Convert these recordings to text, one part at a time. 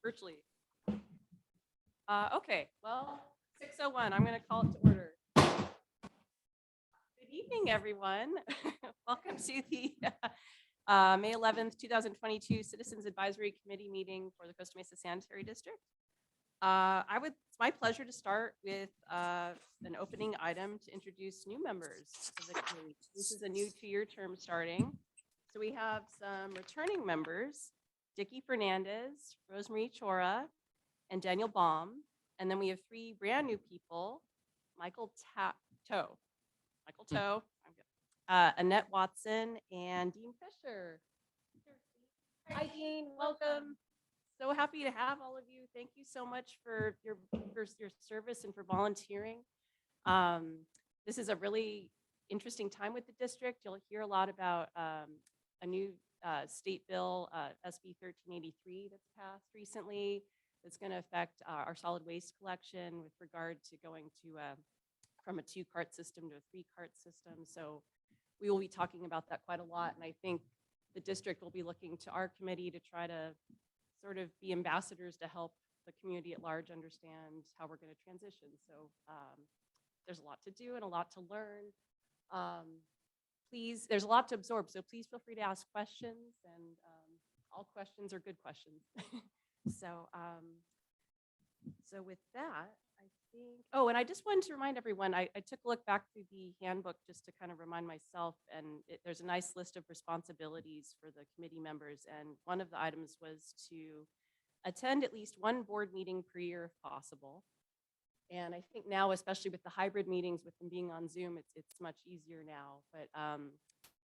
virtually. Okay, well, 6:01, I'm going to call it to order. Good evening, everyone. Welcome to the May 11th, 2022 Citizens Advisory Committee meeting for the Costa Mesa Sanitary District. It's my pleasure to start with an opening item to introduce new members of the committee. This is a new 2-year term starting. So we have some returning members, Dickie Fernandez, Rosemary Chora, and Daniel Baum. And then we have 3 brand new people, Michael Toe, Annette Watson, and Dean Fisher. Hi, Dean, welcome. So happy to have all of you. Thank you so much for your service and for volunteering. This is a really interesting time with the district. You'll hear a lot about a new state bill, SB 1383, that's passed recently. That's going to affect our solid waste collection with regard to going to from a 2-cart system to a 3-cart system. So we will be talking about that quite a lot. And I think the district will be looking to our committee to try to sort of be ambassadors to help the community at large understand how we're going to transition. So there's a lot to do and a lot to learn. Please, there's a lot to absorb, so please feel free to ask questions, and all questions are good questions. So with that, I think, oh, and I just wanted to remind everyone, I took a look back through the handbook just to kind of remind myself, and there's a nice list of responsibilities for the committee members, and one of the items was to attend at least 1 board meeting per year if possible. And I think now, especially with the hybrid meetings, with them being on Zoom, it's much easier now. But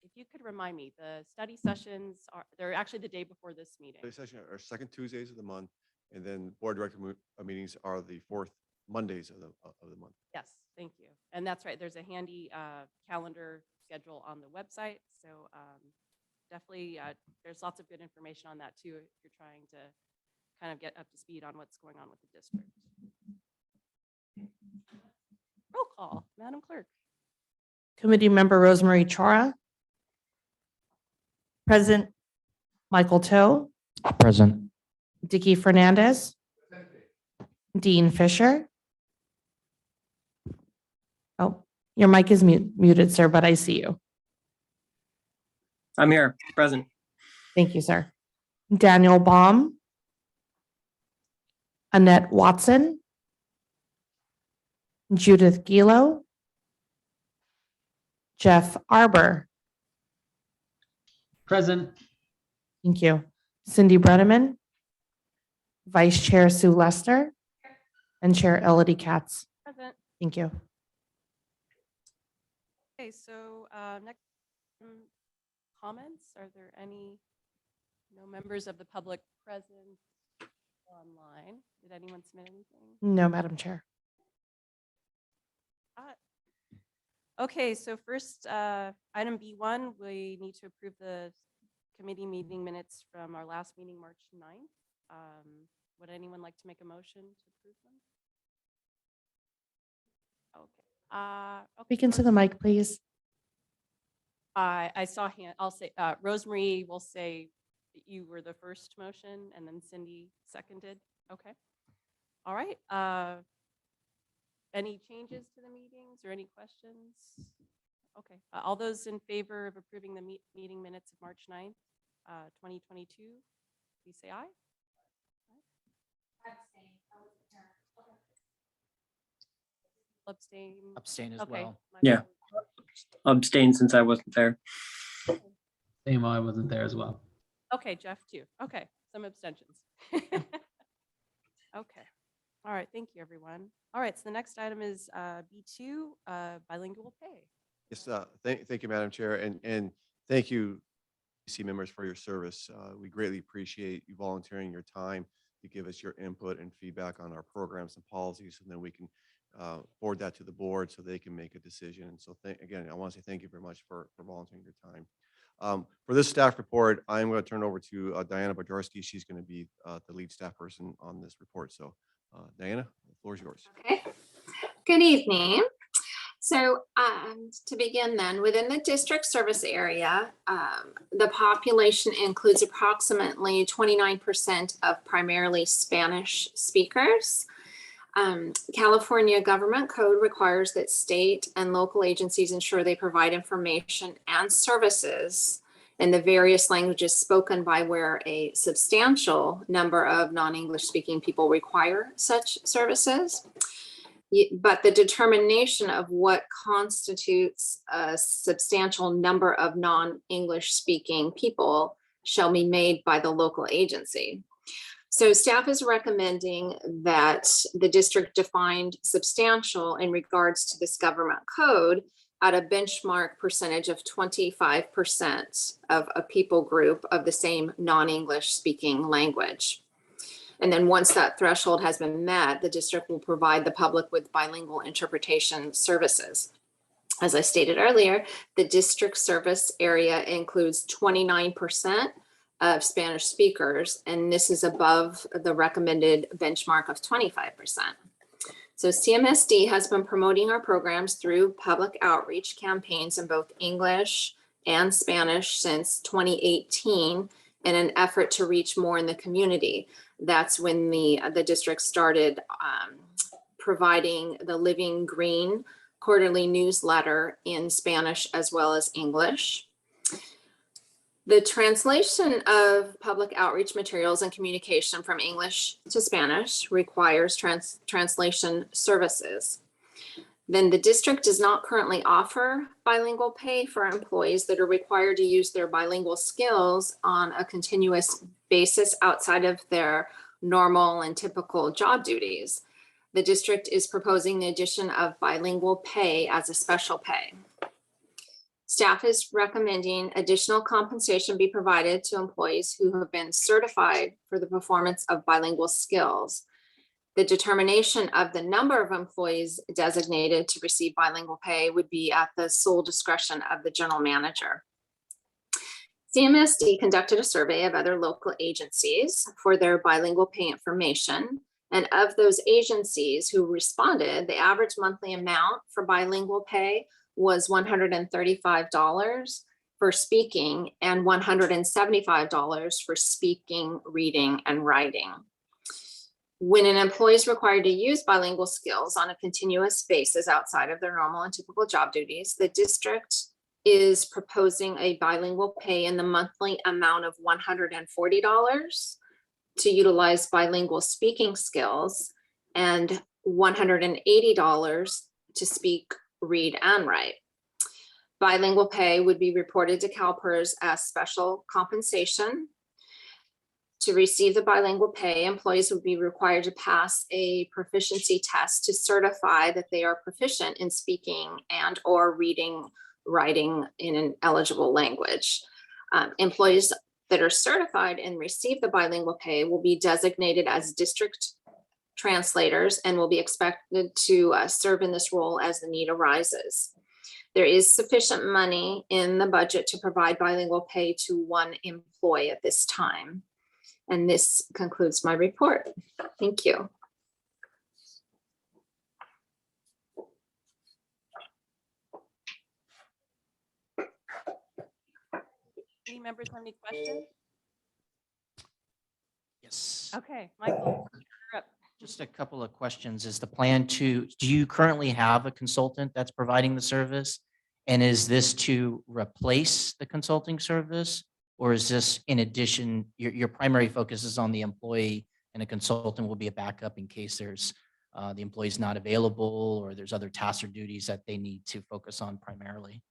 if you could remind me, the study sessions they're actually the day before this meeting. The session are second Tuesdays of the month, and then board director meetings are the 4th Mondays of the month. Yes, thank you. And that's right. There's a handy calendar schedule on the website. So definitely, there's lots of good information on that too, if you're trying to kind of get up to speed on what's going on with the district. Roll call, Madam Clerk. Committee member Rosemary Chora. Present. Michael Toe. Present. Dickie Fernandez. Dean Fisher. Oh, your mic is muted, sir, but I see you. I'm here, present. Thank you, sir. Daniel Baum. Annette Watson. Judith Gilo. Jeff Arbor. Present. Thank you. Cindy Brenneman. Vice Chair Sue Lester. And Chair Elodie Katz. Present. Thank you. Okay, so next comments. Are there any members of the public present online? Did anyone submit anything? No, Madam Chair. Okay, so first, item B1, we need to approve the committee meeting minutes from our last meeting, March 9th. Would anyone like to make a motion to approve them? Okay. Speak into the mic, please. I saw hand. I'll say Rosemary will say that you were the first motion, and then Cindy seconded. Okay. All right. Any changes to the meetings or any questions? Okay. All those in favor of approving the meeting minutes of March 9th, 2022, please say aye. Abstain. Abstain as Okay. well. Yeah. Abstain since I wasn't there. Same, I wasn't there as well. Okay, Jeff too. Okay, some abstentions. Okay. All right, thank you, everyone. All right, so the next item is B2, bilingual pay. Yes, thank you, Madam Chair, and thank you, CC members, for your service. We greatly appreciate you volunteering your time to give us your input and feedback on our programs and policies, and then we can forward that to the board so they can make a decision. And so again, I want to say thank you very much for volunteering your time. For this staff report, I'm going to turn it over to Diana Bojarski. She's going to be the lead staff person on this report. So Diana, the floor is yours. Okay. Good evening. So to begin then, within the district service area, the population includes approximately 29% of primarily Spanish speakers. California government code requires that state and local agencies ensure they provide information and services in the various languages spoken by where a substantial number of non-English speaking people require such services. But the determination of what constitutes a substantial number of non-English speaking people shall be made by the local agency. So staff is recommending that the district defined substantial in regards to this government code at a benchmark percentage of 25% of a people group of the same non-English speaking language. And then once that threshold has been met, the district will provide the public with bilingual interpretation services. As I stated earlier, the district service area includes 29% of Spanish speakers, and this is above the recommended benchmark of 25%. So CMSD has been promoting our programs through public outreach campaigns in both English and Spanish since 2018 in an effort to reach more in the community. That's when the district started providing the Living Green quarterly newsletter in Spanish as well as English. The translation of public outreach materials and communication from English to Spanish requires translation services. Then the district does not currently offer bilingual pay for employees that are required to use their bilingual skills on a continuous basis outside of their normal and typical job duties. The district is proposing the addition of bilingual pay as a special pay. Staff is recommending additional compensation be provided to employees who have been certified for the performance of bilingual skills. The determination of the number of employees designated to receive bilingual pay would be at the sole discretion of the general manager. CMSD conducted a survey of other local agencies for their bilingual pay information. And of those agencies who responded, the average monthly amount for bilingual pay was $135 for speaking and $175 for speaking, reading, and writing. When an employee is required to use bilingual skills on a continuous basis outside of their normal and typical job duties, the district is proposing a bilingual pay in the monthly amount of $140 to utilize bilingual speaking skills and $180 to speak, read, and write. Bilingual pay would be reported to CalPERS as special compensation. To receive the bilingual pay, employees would be required to pass a proficiency test to certify that they are proficient in speaking and or reading, writing in an eligible language. Employees that are certified and receive the bilingual pay will be designated as district translators and will be expected to serve in this role as the need arises. There is sufficient money in the budget to provide bilingual pay to one employee at this time. And this concludes my report. Thank you. Any members have any questions? Yes, Okay, Michael, you're up. just a couple of questions. Is the plan do you currently have a consultant that's providing the service? And is this to replace the consulting service? Or is this in addition, your primary focus is on the employee and a consultant will be a backup in case there's the employee's not available or there's other tasks or duties that they need to focus on primarily?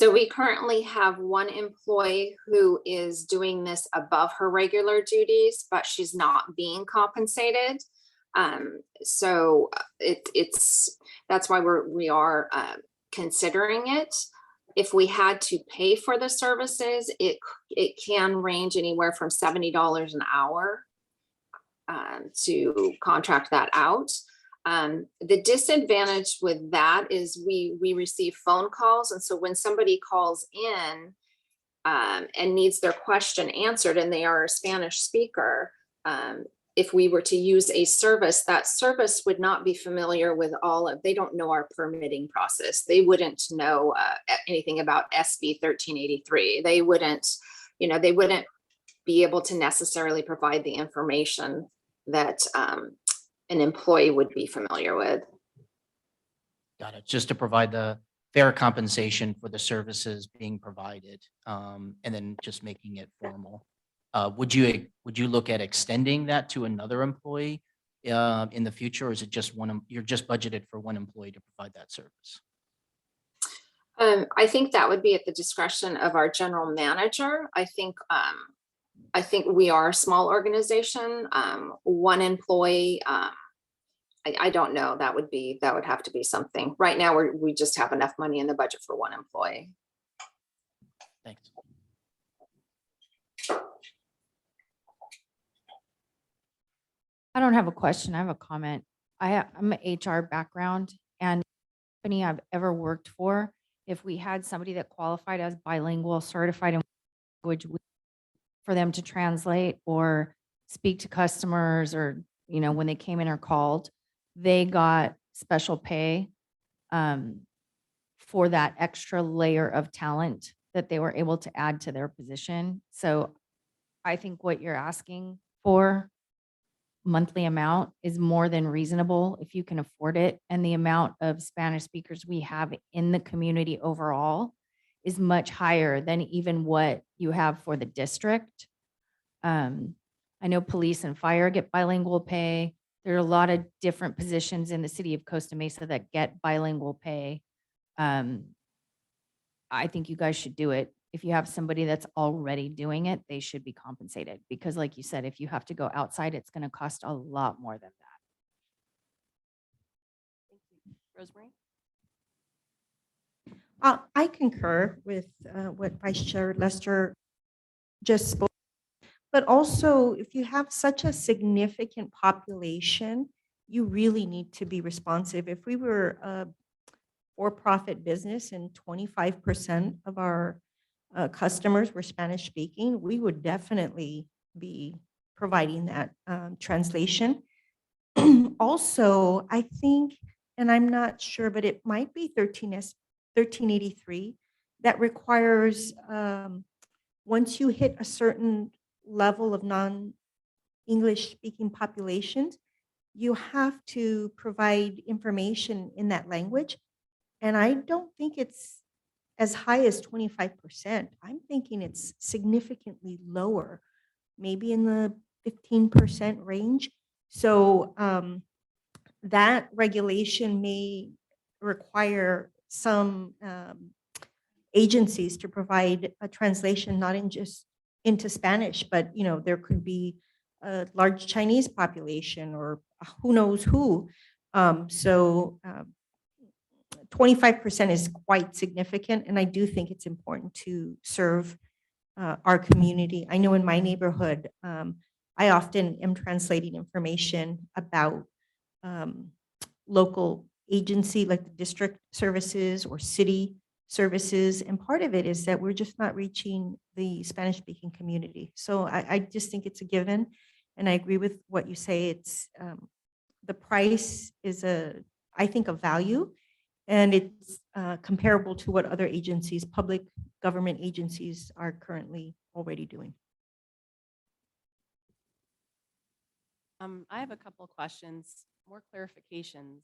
So we currently have one employee who is doing this above her regular duties, but she's not being compensated. So that's why we are considering it. If we had to pay for the services, it can range anywhere from $70 an hour to contract that out. The disadvantage with that is we receive phone calls. And so when somebody calls in and needs their question answered and they are a Spanish speaker, if we were to use a service, that service would not be familiar with they don't know our permitting process. They wouldn't know anything about SB 1383. They wouldn't be able to necessarily provide the information that an employee would be familiar with. Got it. Just to provide the fair compensation for the services being provided, and then just making it formal. Would you look at extending that to another employee in the future, or is it just you're just budgeted for one employee to provide that service? I think that would be at the discretion of our general manager. I think we are a small organization. One employee, I don't know. That would have to be something. Right now, we just have enough money in the budget for one employee. Thanks. I don't have a question. I have a comment. I'm an HR background, and company I've ever worked for, if we had somebody that qualified as bilingual, certified in language for them to translate or speak to customers, or, when they came in or called, they got special pay for that extra layer of talent that they were able to add to their position. So I think what you're asking for, monthly amount, is more than reasonable if you can afford it. And the amount of Spanish speakers we have in the community overall is much higher than even what you have for the district. I know police and fire get bilingual pay. There are a lot of different positions in the city of Costa Mesa that get bilingual pay. I think you guys should do it. If you have somebody that's already doing it, they should be compensated, because like you said, if you have to go outside, it's going to cost a lot more than that. Thank you. Rosemary? I concur with what Vice Chair Lester just spoke. But also, if you have such a significant population, you really need to be responsive. If we were a for-profit business and 25% of our customers were Spanish speaking, we would definitely be providing that translation. Also, I think, and I'm not sure, but it might be 1383 that requires, once you hit a certain level of non-English speaking populations, you have to provide information in that language. And I don't think it's as high as 25%. I'm thinking it's significantly lower, maybe in the 15% range. So that regulation may require some agencies to provide a translation, not in just into Spanish, but there could be a large Chinese population or who knows who. So 25% is quite significant, and I do think it's important to serve our community. I know in my neighborhood, I often am translating information about local agency like the district services or city services, and part of it is that we're just not reaching the Spanish-speaking community. So I just think it's a given, and I agree with what you say. It's the price is I think a value, and it's comparable to what other agencies, public government agencies, are currently already doing. I have a couple of questions, more clarifications.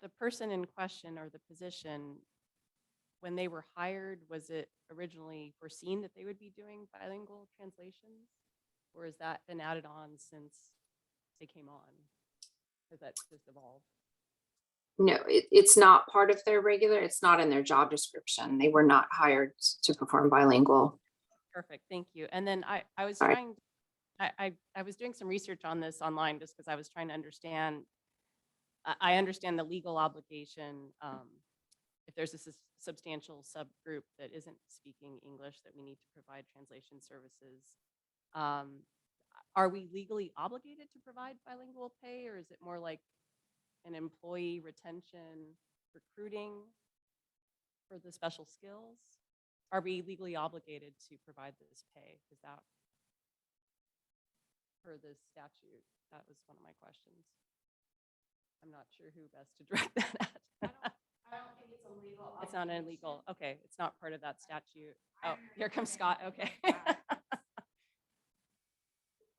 The person in question, or the position, when they were hired, was it originally foreseen that they would be doing bilingual translations, or has that been added on since they came on? Has that just evolved? No, it's not part of their it's not in their job description. They were not hired to perform bilingual. Perfect, thank you. And then I was Sorry. trying, I was doing some research on this online just because I was trying to understand. I understand the legal obligation if there's a substantial subgroup that isn't speaking English, that we need to provide translation services. Are we legally obligated to provide bilingual pay, or is it more like an employee retention recruiting for the special skills? Are we legally obligated to provide this pay? Is that per the statute? That was one of my questions. I'm not sure who best to direct that at. I don't think it's illegal. It's not illegal. Okay, it's not part of that statute. Oh, here comes Scott. Okay.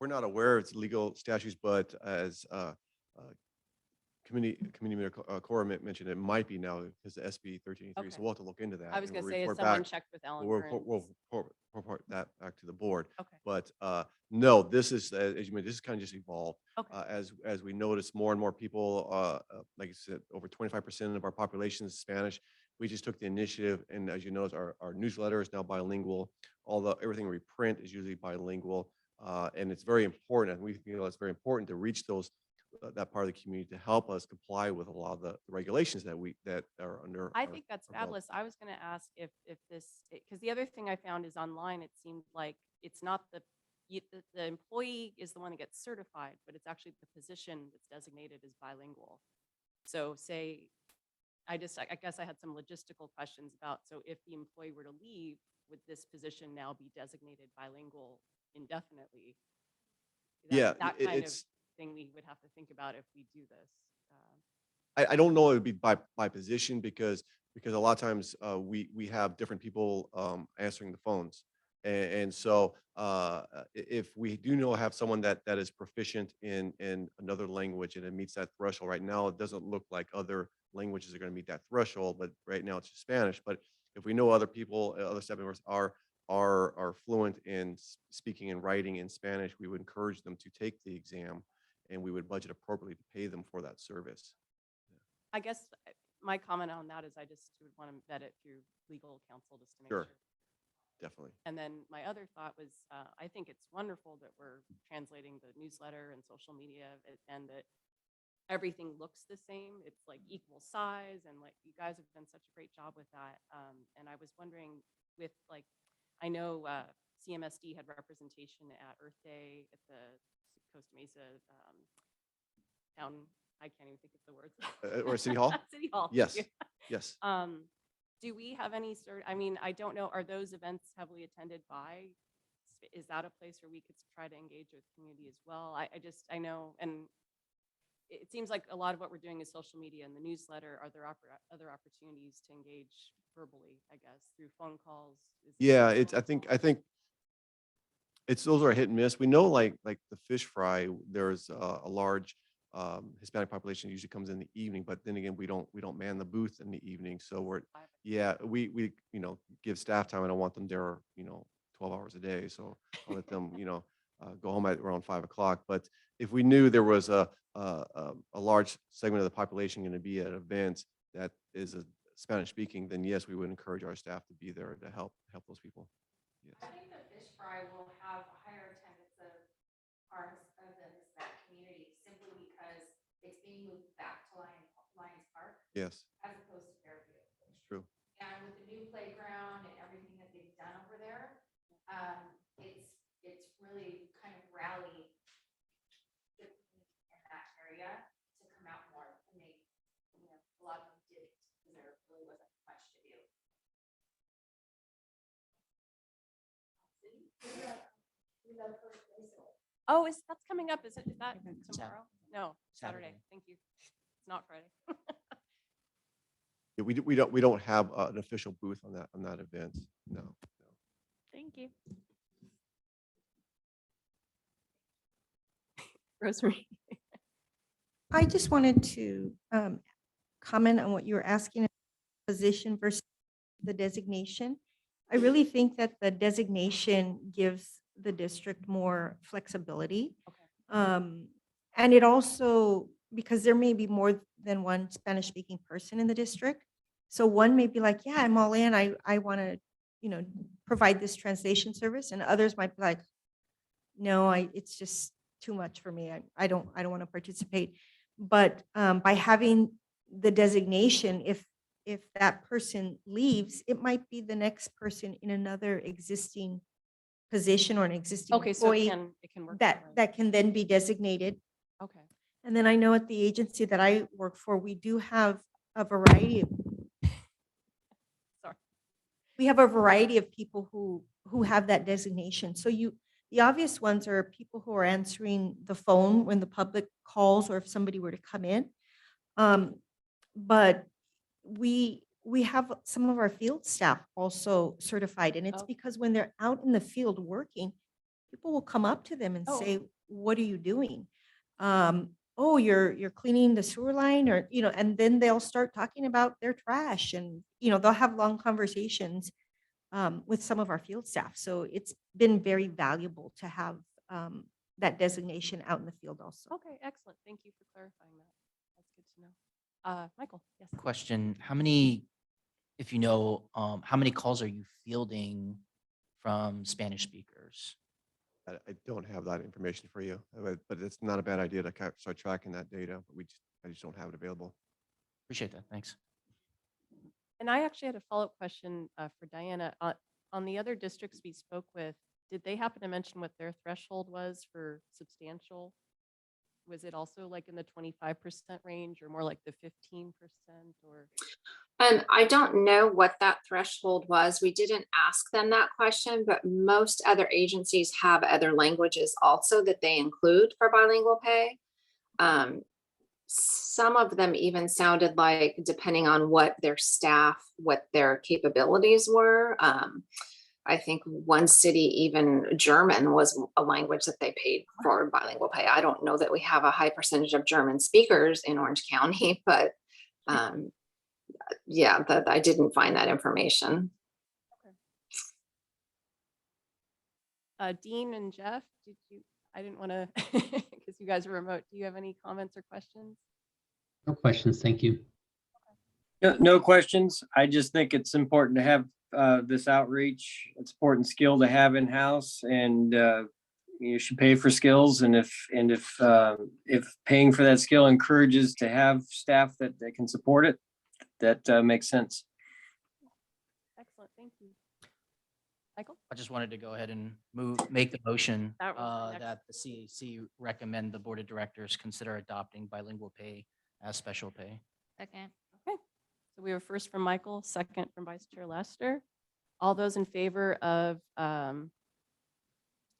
We're not aware of its legal statutes, but as community Cora mentioned, it might be now because the SB 1383. So Okay. we'll have to look into that. I was and gonna we'll say, has report someone back. checked with Alan We'll Burns? report that back to the board. Okay. But no, this is, as you mentioned, this is kind of just evolved. Okay. As we notice more and more people, like I said, over 25% of our population is Spanish. We just took the initiative, and as you notice, our newsletter is now bilingual. Everything we print is usually bilingual, and it's very important. And we feel it's very important to reach that part of the community to help us comply with a lot of the regulations that are under. I think that's our belt. fabulous. I was going to ask if this, because the other thing I found is online, it seemed like it's not the employee is the one that gets certified, but it's actually the position that's designated as bilingual. So say, I guess I had some logistical questions about, so if the employee were to leave, would this position now be designated bilingual indefinitely? Yeah, That kind of it's. thing we would have to think about if we do this. I don't know it would be by position because a lot of times we have different people answering the phones. And so if we do have someone that is proficient in another language and it meets that threshold right now, it doesn't look like other languages are going to meet that threshold, but right now it's just Spanish. But if we know other people, other staff members are fluent in speaking and writing in Spanish, we would encourage them to take the exam, and we would budget appropriately to pay them for that service. I guess my comment on that is I just would want to vet it through legal counsel just to make Sure. sure. Definitely. And then my other thought was, I think it's wonderful that we're translating the newsletter and social media and that everything looks the same. It's like equal size, and like you guys have done such a great job with that. And I was wondering with like, I know CMSD had representation at Earth Day at the Costa Mesa town. I can't even think of the words. Or City Hall? City Hall. thank Yes. you. Yes. Do we have any I mean, I don't know, are those events heavily attended by, is that a place where we could try to engage with community as well? I know, and it seems like a lot of what we're doing is social media and the newsletter. Are there other opportunities to engage verbally, I guess, through phone calls? Yeah, I think those are hit and miss. We know like the fish fry, there's a large Hispanic population usually comes in the evening, but then again, we don't man the booth in the evening. So we give staff time. I don't want them there, 12 hours a day. So I'll let them, go home at around 5 o'clock. But if we knew there was a large segment of the population going to be at events that is a Spanish speaking, then yes, we would encourage our staff to be there to help those people. Yes. I think the fish fry will have a higher attendance of the Hispanic community simply because it's being moved back to Lions Park Yes, as opposed to Fairview. it's true. And with the new playground and everything that they've done over there, it's really kind of rallied the community in that area to come out more. And they, a lot of them didn't because there really wasn't much to do. Oh, that's coming up. Is that tomorrow? No, Saturday. Saturday. Thank you. It's not Friday. Yeah, we don't have an official booth on that event. No. Thank you. Rosemary. I just wanted to comment on what you were asking, position versus the designation. I really think that the designation gives the district more flexibility. And it also, because there may be more than one Spanish-speaking person in the district. So one may be like, yeah, I'm all in. I want to, provide this translation service. And others might be like, no, it's just too much for me. I don't want to participate. But by having the designation, if that person leaves, it might be the next person in another existing position or an existing Okay, so employee it can work. way. that can then be designated. Okay. And then I know at the agency that I work for, we do have a variety of, Sorry. we have a variety of people who have that designation. So The obvious ones are people who are answering the phone when the public calls or if somebody were to come in. But we have some of our field staff also certified, and it's Oh. because when they're out in the field working, people will come up to them and Oh. say, "What are you doing?" "Oh, you're cleaning the sewer line," or, and then they'll start talking about their trash, and, they'll have long conversations with some of our field staff. So it's been very valuable to have that designation out in the field also. Okay, excellent. Thank you for clarifying that. That's good to know. Michael, yes. Question, how many, if you know, how many calls are you fielding from Spanish speakers? I don't have that information for you, but it's not a bad idea to start tracking that data, but I just don't have it available. Appreciate that. Thanks. And I actually had a follow-up question for Diana. On the other districts we spoke with, did they happen to mention what their threshold was for substantial? Was it also like in the 25% range or more like the 15% or? I don't know what that threshold was. We didn't ask them that question, but most other agencies have other languages also that they include for bilingual pay. Some of them even sounded like, depending on what their staff, what their capabilities were. I think one city, even German was a language that they paid for bilingual pay. I don't know that we have a high percentage of German speakers in Orange County, but yeah, I didn't find that information. Dean and Jeff, I didn't want to, because you guys are remote. Do you have any comments or questions? No questions. Thank you. No questions. I just think it's important to have this outreach. It's an important skill to have in-house, and you should pay for skills. And if paying for that skill encourages to have staff that can support it, that makes sense. Excellent, thank you. Michael? I just wanted to go ahead and make the motion That was my next- that the CAC recommend the Board of Directors consider adopting bilingual pay as special pay. Second. Okay, so we have first from Michael, second from Vice Chair Lester. All those in favor of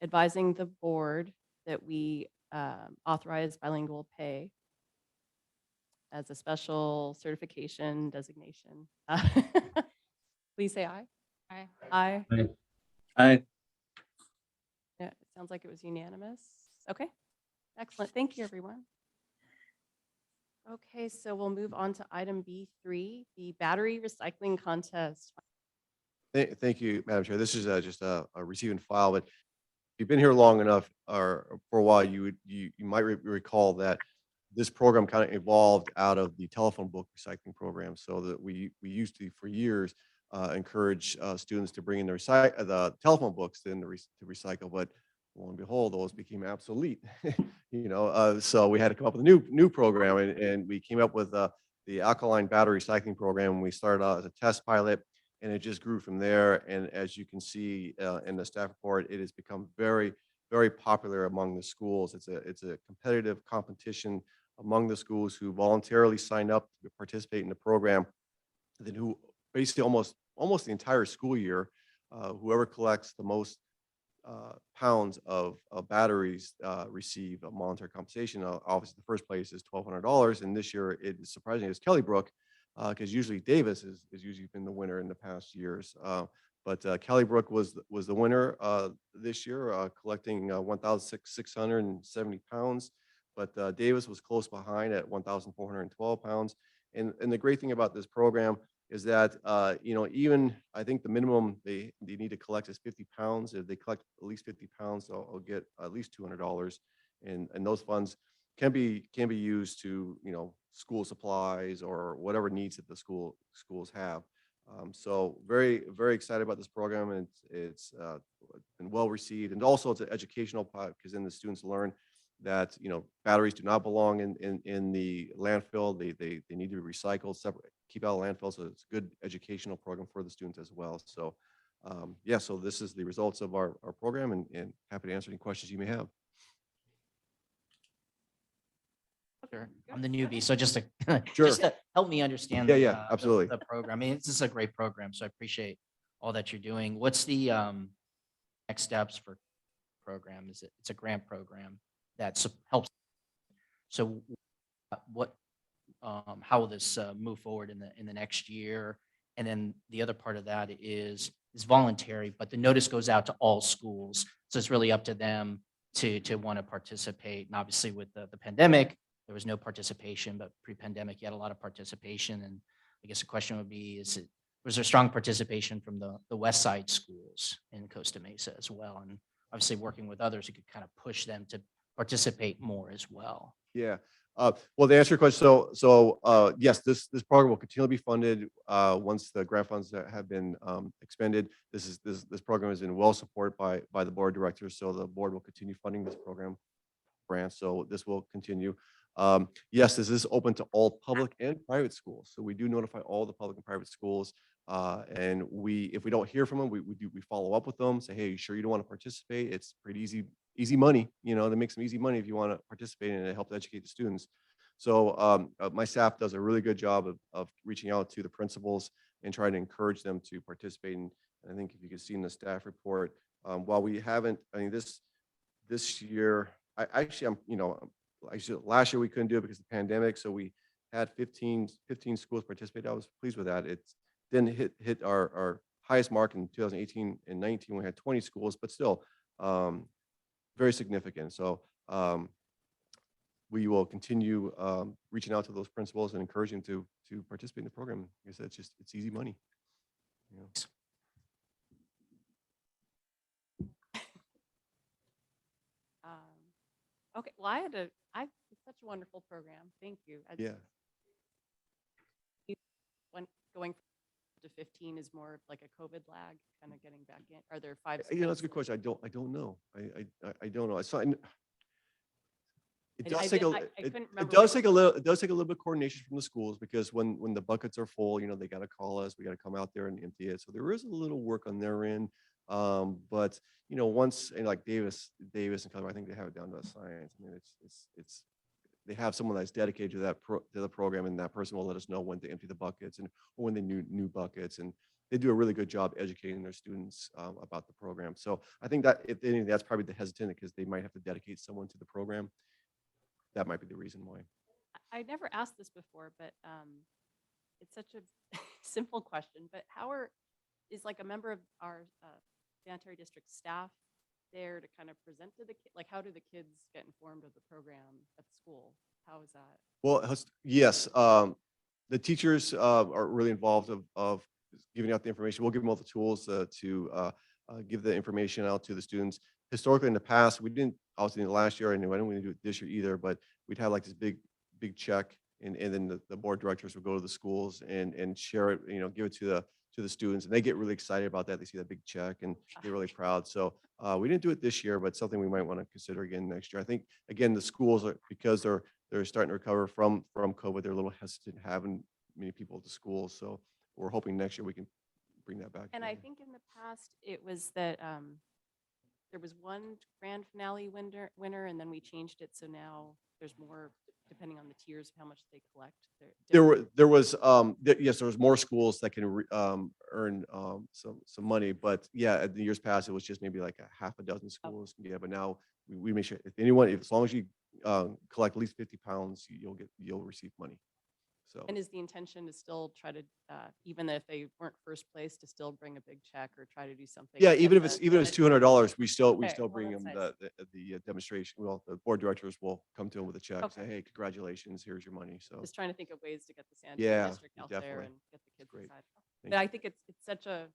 advising the board that we authorize bilingual pay as a special certification designation. Please say aye. Aye. Aye. I Yeah, it sounds like it was unanimous. Okay, excellent. Thank you, everyone. Okay, so we'll move on to item B3, the battery recycling contest. Thank you, Madam Chair. This is just a receive and file, but if you've been here long enough or for a while, you might recall that this program kind of evolved out of the telephone book recycling program. So that we used to, for years, encourage students to bring in the telephone books to recycle, but lo and behold, those became obsolete. So we had to come up with a new program, and we came up with the Alkaline battery recycling program. We started out as a test pilot, and it just grew from there. And as you can see in the staff report, it has become very, very popular among the schools. It's a competitive competition among the schools who voluntarily sign up to participate in the program, then who basically almost the entire school year, whoever collects the most pounds of batteries receive a monetary compensation. Obviously, the first place is $1,200, and this year it is surprisingly is Kelly Brook, because usually Davis is usually been the winner in the past years. But Kelly Brook was the winner this year, collecting 1,670 pounds. But Davis was close behind at 1,412 pounds. And the great thing about this program is that, even I think the minimum they need to collect is 50 pounds. If they collect at least 50 pounds, they'll get at least $200. And those funds can be used to, school supplies or whatever needs that the schools have. So very, very excited about this program, and it's been well received. And also it's an educational part, because then the students learn that, batteries do not belong in the landfill. They need to be recycled, separate, keep out of landfill. So it's a good educational program for the students as well. So yeah, so this is the results of our program, and happy to answer any questions you may have. Sure. I'm the newbie, so just to Sure. just to help me understand. Yeah, absolutely. The program. I mean, this is a great program, so I appreciate all that you're doing. What's the next steps for program. It's a grant program that helps. So what, how will this move forward in the next year? And then the other part of that is voluntary, but the notice goes out to all schools. So it's really up to them to want to participate. And obviously with the pandemic, there was no participation, but pre-pandemic, you had a lot of participation. And I guess the question would be, was there strong participation from the West Side schools in Costa Mesa as well? And obviously working with others, you could kind of push them to participate more as well. Yeah. Well, to answer your question, yes, this program will continue to be funded once the grant funds that have been expended. This program has been well supported by the board of directors, so the board will continue funding this program grant. So this will continue. Yes, this is open to all public and private schools. So we do notify all the public and private schools. And if we don't hear from them, we follow up with them, say, hey, you sure you don't want to participate? It's pretty easy money, to make some easy money if you want to participate and it helps educate the students. So my staff does a really good job of reaching out to the principals and trying to encourage them to participate. And I think if you can see in the staff report, while we haven't, this year, last year we couldn't do it because of the pandemic. So we had 15 schools participate. I was pleased with that. It didn't hit our highest mark in 2018 and 19 when we had 20 schools, but still very significant. So we will continue reaching out to those principals and encouraging them to participate in the program. Like I said, it's easy money. Okay, well, it's such a wonderful program. Thank you. Yeah. Going to 15 is more of like a COVID lag, kind of getting back in. Are there 5? That's a good question. I don't know. I don't know. It's not. It I does take a. couldn't It remember does what take a little. It does take a little bit of coordination from the schools because when the buckets are full, they got to call us. We got to come out there and empty it. So there is a little work on their end. But once like Davis and Colorado, I think they have it down to a science. It's they have someone that's dedicated to the program, and that person will let us know when to empty the buckets or when they need new buckets. And they do a really good job educating their students about the program. So I think that if anything, that's probably the hesitant because they might have to dedicate someone to the program. That might be the reason why. I never asked this before, but it's such a simple question. But is like a member of our sanitary district staff there to kind of present to the kids? Like, how do the kids get informed of the program at school? How is that? Well, yes, the teachers are really involved of giving out the information. We'll give them all the tools to give the information out to the students. Historically, in the past, we didn't. Obviously, in the last year, and I don't want to do it this year either. But we'd have like this big check, and then the board directors would go to the schools and share it. Give it to the students, and they get really excited about that. They see that big check and they're really proud. So we didn't do it this year, but something we might want to consider again next year. I think again the schools are, because they're starting to recover from COVID. They're a little hesitant having many people at the schools. So we're hoping next year we can bring that back. And I think in the past it was that there was one grand finale winner, and then we changed it. So now there's more depending on the tiers of how much they collect. Yes, there was more schools that can earn some money, but yeah, in the years past it was just maybe like a half a dozen schools. Yeah, but now we make sure as long as you collect at least 50 pounds, you'll receive money. So. And is the intention to still try to, even if they weren't first place, to still bring a big check or try to do something? Yeah, even if it's $200, we still bring them nice. the demonstration. Well, the board directors will come to them with a check, say, hey, congratulations, here's your money. So just trying to think of ways to get the sanitary district out there and get the kids inside. But I think it's the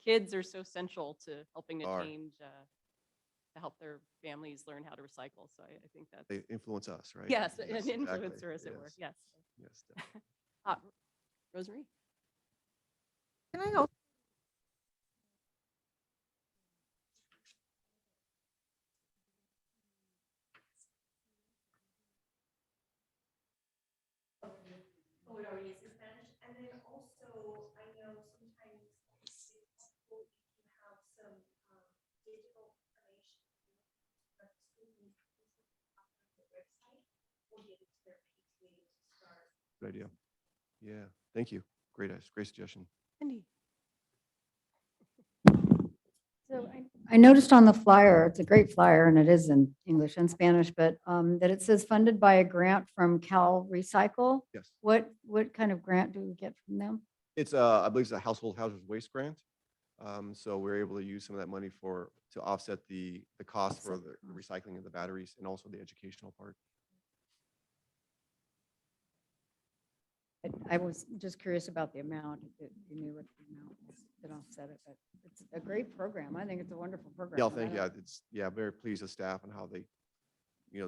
kids are so central to helping to change, to help their families learn how to recycle. So I think that they influence us, right? Yes, an influencer, as it were. Yes. Yes. Rosemary? Can I also Spanish, and then also I know sometimes it's helpful if you have some digital information that the students on the website or give it to their PTA to start. Good idea. Yeah, thank you. Great suggestion. Cindy. So I noticed on the flyer, it's a great flyer and it is in English and Spanish, but that it says funded by a grant from Cal Recycle. Yes. What kind of grant do we get from them? It's I believe it's a household hazardous waste grant. So we're able to use some of that money to offset the cost for Offset the the cost. recycling of the batteries and also the educational part. I was just curious about the amount, if you knew what the amount was that offset it, but it's a great program. I think it's a wonderful program. Yeah, and I thank you. don't- Very pleased with staff and how they,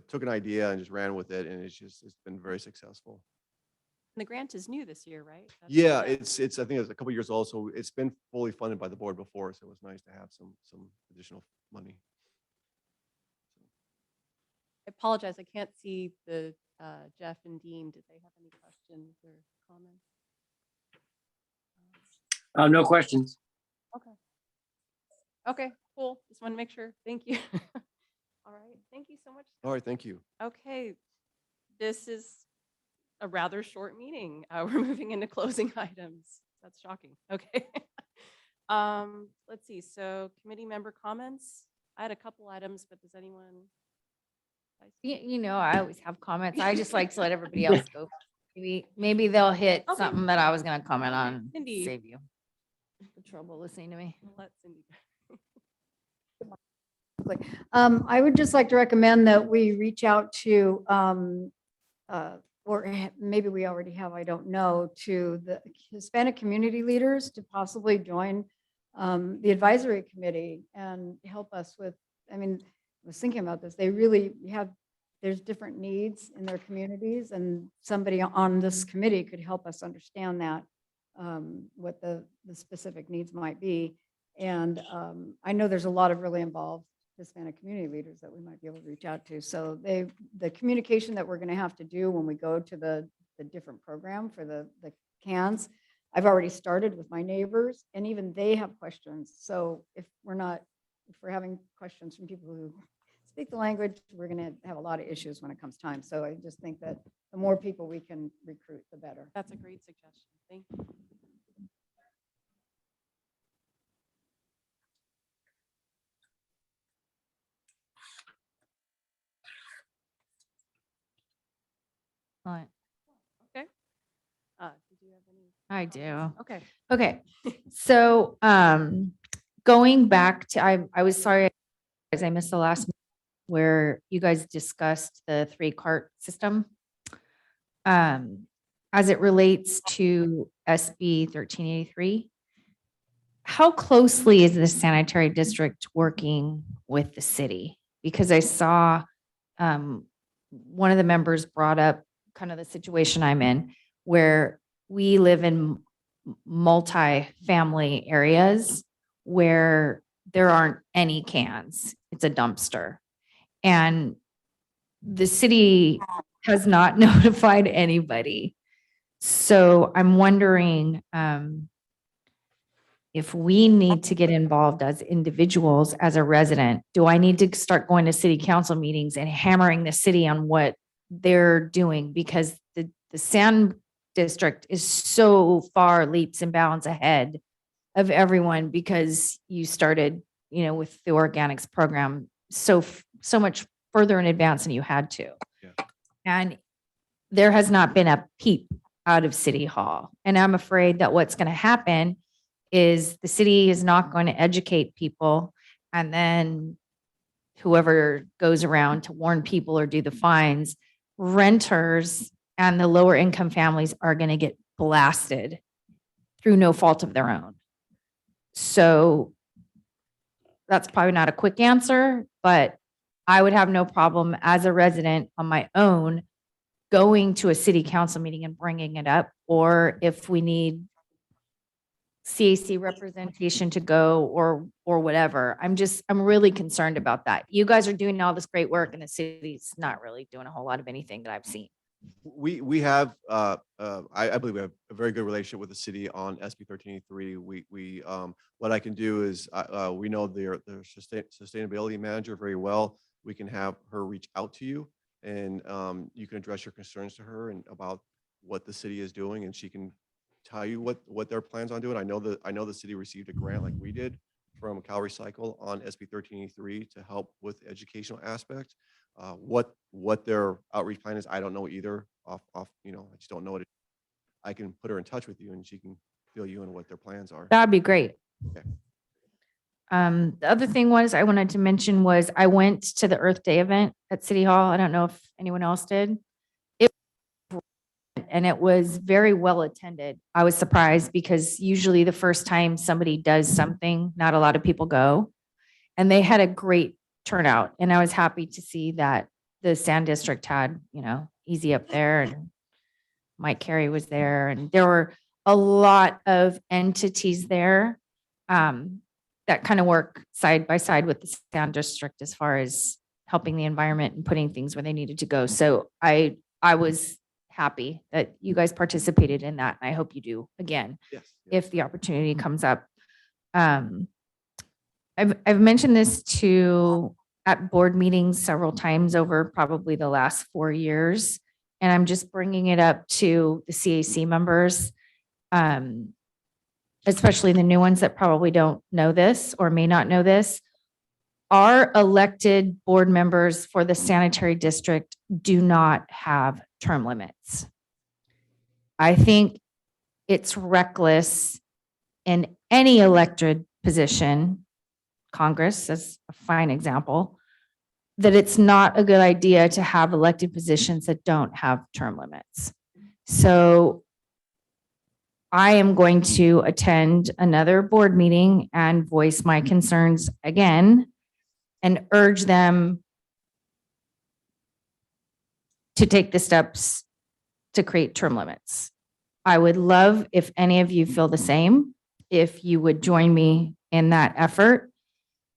took an idea and just ran with it, and it's been very successful. And the grant is new this year, right? That's- Yeah, it's I think it's a couple years old, so it's been fully funded by the board before, so it was nice to have some additional money. I apologize, I can't see the Jeff and Dean. Did they have any questions or comments? No questions. Okay, cool. Just want to make sure. Thank you. All right, thank you so much. All right, thank you. Okay, this is a rather short meeting. We're moving into closing items. That's shocking. Okay. Let's see. So committee member comments. I had a couple items, but does anyone? I always have comments. I just like to let everybody else go. Maybe they'll hit Okay. something that I was gonna comment Okay, on, Cindy. save you the trouble listening to me. Let Cindy go. I would just like to recommend that we reach out to, maybe we already have, I don't know, to the Hispanic community leaders to possibly join the advisory committee and help us with, I was thinking about this, they really there's different needs in their communities, and somebody on this committee could help us understand that, what the specific needs might be. And I know there's a lot of really involved Hispanic community leaders that we might be able to reach out to. So the communication that we're going to have to do when we go to the different program for the cans, I've already started with my neighbors, and even they have questions. So if we're having questions from people who speak the language, we're going to have a lot of issues when it comes time. So I just think that the more people we can recruit, the better. That's a great suggestion. Thank you. Right. Okay. Did you have any? I do. Okay. Okay, so going back to, I was sorry, as I missed the last where you guys discussed the 3-cart system. As it relates to SB 1383, how closely is the sanitary district working with the city? Because I saw one of the members brought up kind of the situation I'm in, where we live in multi-family areas where there aren't any cans. It's a dumpster. And the city has not notified anybody. So I'm wondering if we need to get involved as individuals, as a resident. Do I need to start going to city council meetings and hammering the city on what they're doing? Because the sand district is so far leaps and bounds ahead of everyone, because you started, with the organics program so much further in advance than you had to. Yeah. And there has not been a peep out of City Hall. And I'm afraid that what's going to happen is the city is not going to educate people, and then whoever goes around to warn people or do the fines, renters and the lower income families are going to get blasted through no fault of their own. So that's probably not a quick answer, but I would have no problem as a resident on my own going to a city council meeting and bringing it up, or if we need CAC representation to go or whatever. I'm really concerned about that. You guys are doing all this great work and the city's not really doing a whole lot of anything that I've seen. We have, I believe we have a very good relationship with the city on SB 1383. What I can do is, we know their sustainability manager very well. We can have her reach out to you, and you can address your concerns to her and about what the city is doing, and she can tell you what their plans on doing. I know the city received a grant like we did from Cal Recycle on SB 1383 to help with the educational aspect. What their outreach plan is, I don't know either. I just don't know what I can put her in touch with you and she can fill you in what their plans are. That'd be great. Okay. The other thing was I wanted to mention was I went to the Earth Day event at City Hall. I don't know if anyone else did. And it was very well attended. I was surprised because usually the first time somebody does something, not a lot of people go. And they had a great turnout. And I was happy to see that the Sand District had, Easy Up there and Mike Carey was there. And there were a lot of entities there that kind of work side by side with the Sand District as far as helping the environment and putting things where they needed to go. So I was happy that you guys participated in that. And I hope you do again, Yes. if the opportunity comes up. I've mentioned this at board meetings several times over probably the last 4 years. And I'm just bringing it up to the CAC members, especially the new ones that probably don't know this or may not know this. Our elected board members for the sanitary district do not have term limits. I think it's reckless in any elected position, Congress is a fine example, that it's not a good idea to have elected positions that don't have term limits. So I am going to attend another board meeting and voice my concerns again and urge them to take the steps to create term limits. I would love if any of you feel the same, if you would join me in that effort,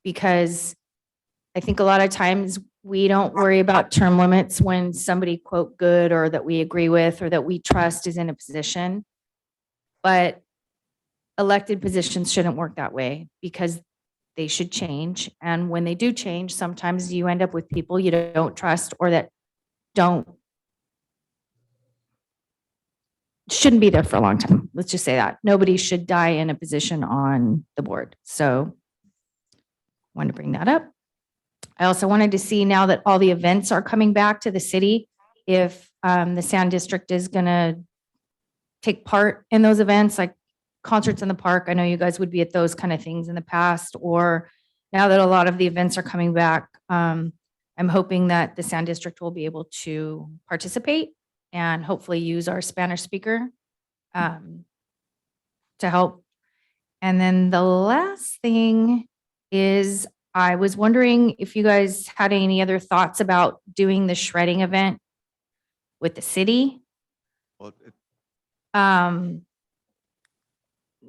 because I think a lot of times we don't worry about term limits when somebody quote good or that we agree with or that we trust is in a position. But elected positions shouldn't work that way because they should change. And when they do change, sometimes you end up with people you don't trust or that shouldn't be there for a long time. Let's just say that. Nobody should die in a position on the board. So wanted to bring that up. I also wanted to see now that all the events are coming back to the city, if the Sand District is going to take part in those events, like concerts in the park. I know you guys would be at those kind of things in the past, or now that a lot of the events are coming back, I'm hoping that the Sand District will be able to participate and hopefully use our Spanish speaker to help. And then the last thing is I was wondering if you guys had any other thoughts about doing the shredding event with the city. Well,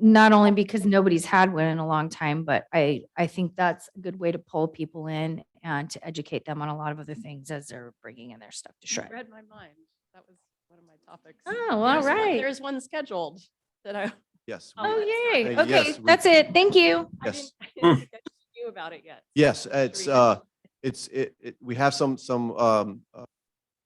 Not only because nobody's had one in a long time, but I think that's a good way to pull people in and to educate them on a lot of other things as they're bringing in their stuff to You shred. read my mind. That was one of my topics. Oh, all right. There's one scheduled that I. yes. Oh, we- Oh, yay. Yes, Okay, we- that's it. Thank you. Yes. I didn't get to you about it yet. Yes, Sure you we have some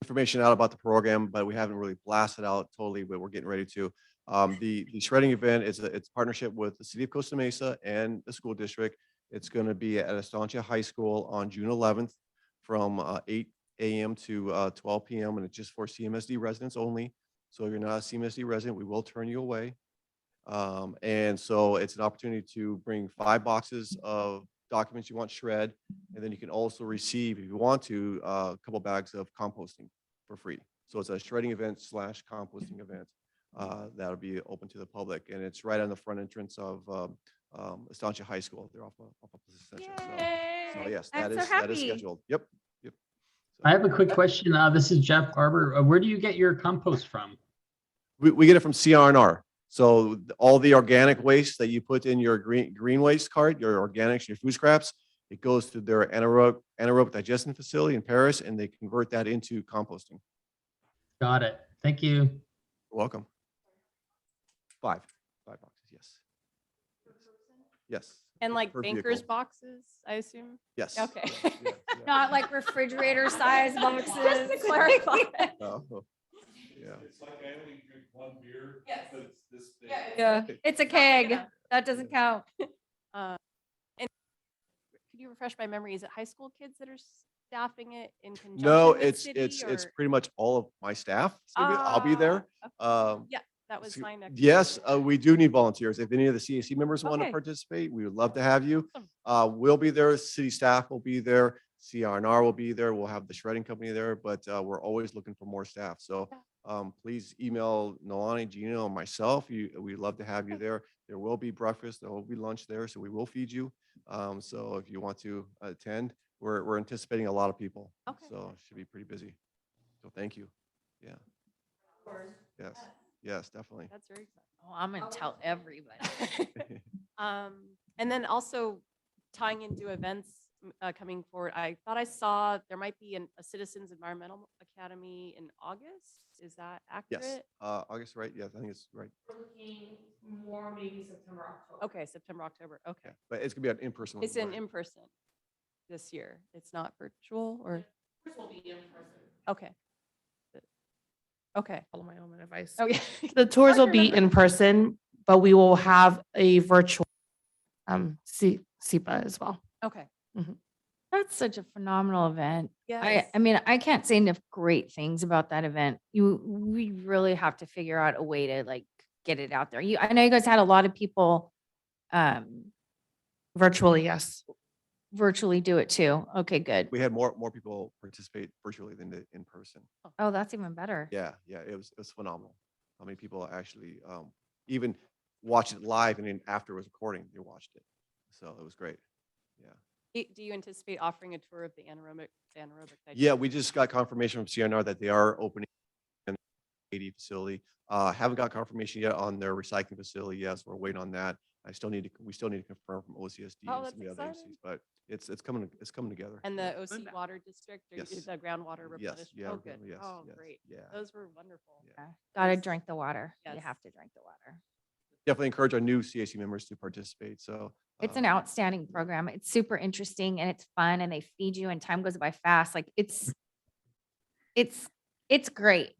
information out about the program, but we haven't really blasted out totally, but we're getting ready to. The shredding event it's a partnership with the city of Costa Mesa and the school district. It's going to be at Estancia High School on June 11th from 8 a.m. to 12 p.m. and it's just for CMSD residents only. So if you're not a CMSD resident, we will turn you away. And so it's an opportunity to bring 5 boxes of documents you want shred, and then you can also receive, if you want to, a couple bags of composting for free. So it's a shredding event / composting event that'll be open to the public, and it's right on the front entrance of Estancia High School. They're off of Ascension. So yes, I'm so that is happy. scheduled. Yep. So I have a quick question. This is Jeff Barber. Where do you get your compost from? we get it from CRNR. So all the organic waste that you put in your green waste cart, your organics, your food scraps, it goes to their anaerobic digestion facility in Paris, and they convert that into composting. Got it. Thank you. You're welcome. 5 boxes, yes. Yes. And like Per bankers vehicle. boxes, I assume? Yes. Okay. yes, yeah. Not like refrigerator size boxes. Just to clarify. Yeah. It's like I only drink one beer. Yes. But it's this big. Yeah, it's a keg. That doesn't count. And could you refresh my memory? Is it high school kids that are staffing it in conjunction No, with it's city, it's or? pretty much all of my staff. I'll be there. Okay. Yeah, that was So, my next. yes, question. we do need volunteers. If any of the CAC members want to Okay. participate, we would love to have you. Awesome. We'll be there. City staff will be there. CRNR will be there. We'll have the shredding company there, but we're always looking for more staff. So please email Nolani, Gina, or myself. We'd love to have you Okay. there. There will be breakfast. There will be lunch there, so we will feed you. So if you want to attend, we're anticipating a lot of people. Okay. So it should be pretty busy. So thank you. Yeah. Yes. Yes, definitely. That's very exciting. Oh, I'm gonna tell everybody. And then also tying into events coming forward, I thought I saw there might be a Citizens Environmental Academy in August. Is that accurate? Yes. August, right? Yes, I think it's right. We're looking more maybe September, October. Okay, September, October. Okay. Yeah, but it's gonna be an in-person. It's one. in person this year. It's not virtual, or? This will be in person. Okay. Okay. Follow my own advice. Oh, yeah. The tours will Hard to be remember. in person, but we will have a virtual SEPA as well. Okay. That's such a phenomenal event. Yes. I mean, I can't say enough great things about that event. We really have to figure out a way to like get it out there. I know you guys had a lot of people Virtually, yes. virtually do it too. Okay, good. We had more people participate virtually than did in person. Oh, that's even better. Yeah, it was phenomenal. How many people actually even watched it live, and then after it was recording, they watched it. So it was great. Yeah. Do you anticipate offering a tour of the anaerobic Yeah, we just got confirmation from CNR that they are opening an 80 facility. Haven't got confirmation yet on their recycling facility. Yes, we're waiting on that. We still need to confirm from OCSD Oh, and that's some of the other exciting. agencies, but it's coming together. And Yeah. the OC Water District, or Yes. the groundwater replenishment? yeah, Oh, good. yes, Oh, yes, great. yeah. Those were wonderful. Yeah. Gotta Yes. drink the water. You Yes. have to drink the water. Definitely encourage our new CAC members to participate. So It's an outstanding program. It's super interesting and it's fun and they feed you and time goes by fast. Like it's great.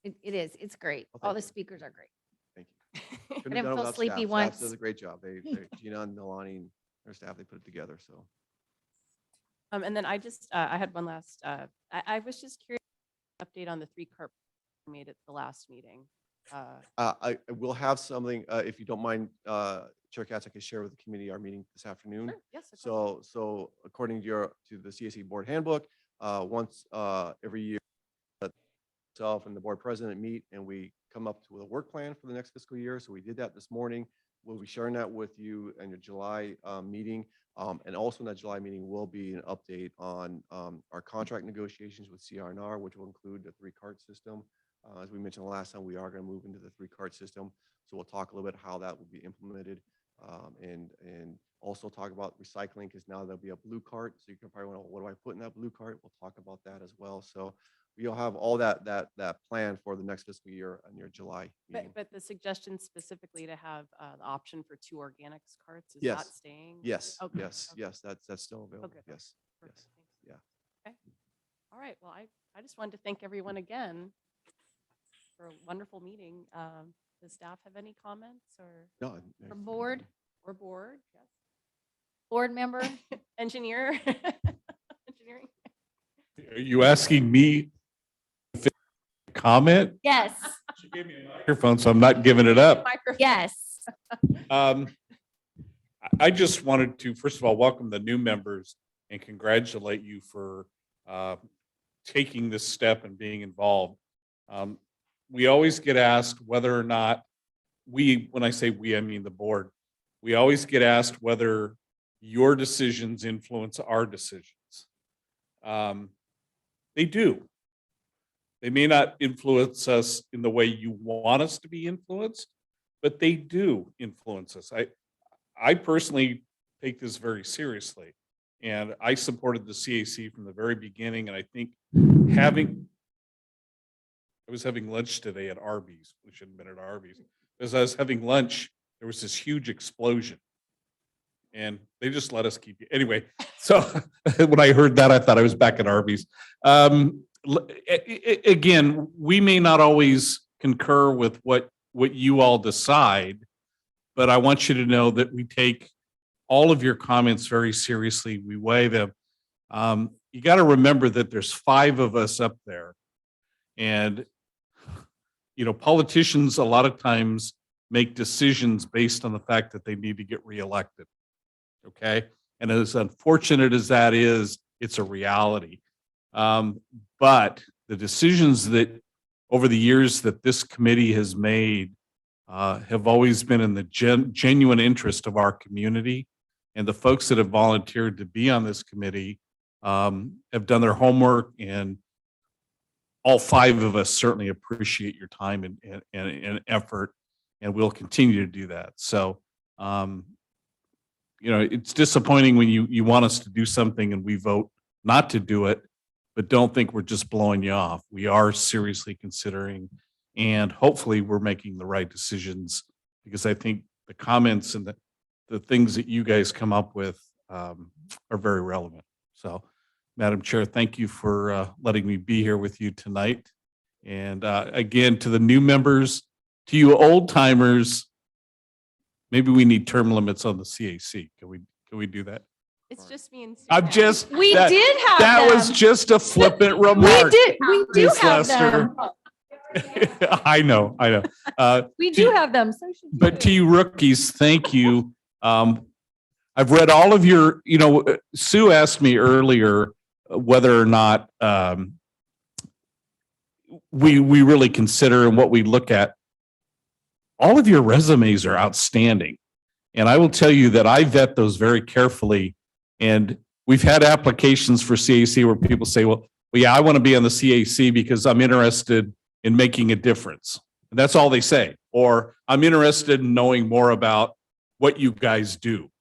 It is. It's great. Well, All thank the you. speakers are great. Thank you. I Couldn't didn't have done it feel without sleepy staff. Staff once. does a great job. Gina and Milani and their staff, they put it together. So And then I just, I had one last, I was just curious, update on the 3-cart made at the last meeting. I will have something, if you don't mind, Chair Katz, I can share with the committee our meeting this afternoon. Sure, yes, of course. So according to the CAC board handbook, once every year, myself and the board president meet and we come up with a work plan for the next fiscal year. So we did that this morning. We'll be sharing that with you in your July meeting. And also in that July meeting will be an update on our contract negotiations with CRNR, which will include the 3-cart system. As we mentioned the last time, we are going to move into the 3-cart system. So we'll talk a little bit how that will be implemented, and also talk about recycling, because now there'll be a blue cart. So you can probably want to, what do I put in that blue cart? We'll talk about that as well. So we'll have all that plan for the next fiscal year on your July meeting. But the suggestion specifically to have the option for 2 organics carts, is Yes. that staying? Yes, Okay, yes, okay. yes, that's still available. good. Yes, Perfect, yes, thanks. yeah. Okay. All right, well, I just wanted to thank everyone again for a wonderful meeting. Does staff have any comments No, For board, or board? Yes. board member, Engineer? Engineering? Are you asking me to comment? yes, She gave me a microphone, so I'm not giving it up. Microphone. yes. I just wanted to, first of all, welcome the new members and congratulate you for taking this step and being involved. We always get asked whether or not when I say we, I mean the board, we always get asked whether your decisions influence our decisions. They do. They may not influence us in the way you want us to be influenced, but they do influence us. I personally take this very seriously, and I supported the CAC from the very beginning. And I think I was having lunch today at Arby's. We shouldn't have been at Arby's. As I was having lunch, there was this huge explosion, and they just let us keep it. Anyway, so when I heard that, I thought I was back at Arby's. Again, we may not always concur with what you all decide, but I want you to know that we take all of your comments very seriously. We weigh them. You got to remember that there's 5 of us up there. And, you know, politicians a lot of times make decisions based on the fact that they need to get reelected. Okay. And as unfortunate as that is, it's a reality. But the decisions that over the years that this committee has made have always been in the genuine interest of our community. And the folks that have volunteered to be on this committee have done their homework, and all 5 of us certainly appreciate your time and effort, and we'll continue to do that. So, you know, it's disappointing when you want us to do something and we vote not to do it, but don't think we're just blowing you off. We are seriously considering, and hopefully we're making the right decisions, because I think the comments and the things that you guys come up with are very relevant. So, Madam Chair, thank you for letting me be here with you tonight. And again, to the new members, to you old timers, maybe we need term limits on the CAC. Can we do that? It's just me and Sue. I'm now. just. We that- did have That was them. just a flippant remark. We do Ms. have Lester. them. I know. We do have them. So should you. But to you rookies, thank you. I've read all of your, you know, Sue asked me earlier whether or not we really consider and what we look at. All of your resumes are outstanding. And I will tell you that I vet those very carefully. And we've had applications for CAC where people say, well, yeah, I want to be on the CAC because I'm interested in making a difference. And that's all they say. Or I'm interested in knowing more about what you guys do.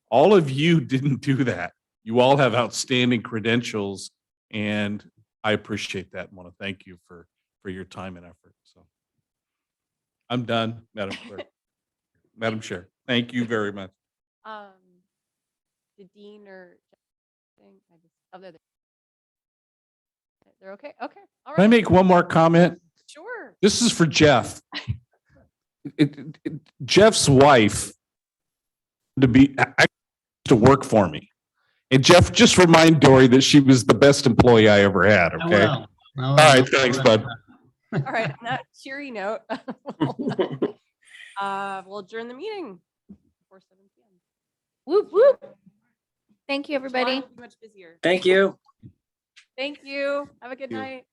All of you didn't do that. You all have outstanding credentials, and I appreciate that and want to thank you for your time and effort. So I'm done, Madam Clerk. Madam Chair, thank you very much. The dean or I just other than they're okay. Okay. All Can I right. make one more comment? Sure. This is for Jeff. Jeff's wife to work for me. And Jeff, just remind Dory that she was the best employee I ever had, I okay? will. I All will. right, thanks, bud. All right. On that cheery note, we'll adjourn the meeting before 7 p.m. Whoop, whoop. Thank you, July everybody. will be much busier. Thank you. Thank you. Have a good You. night.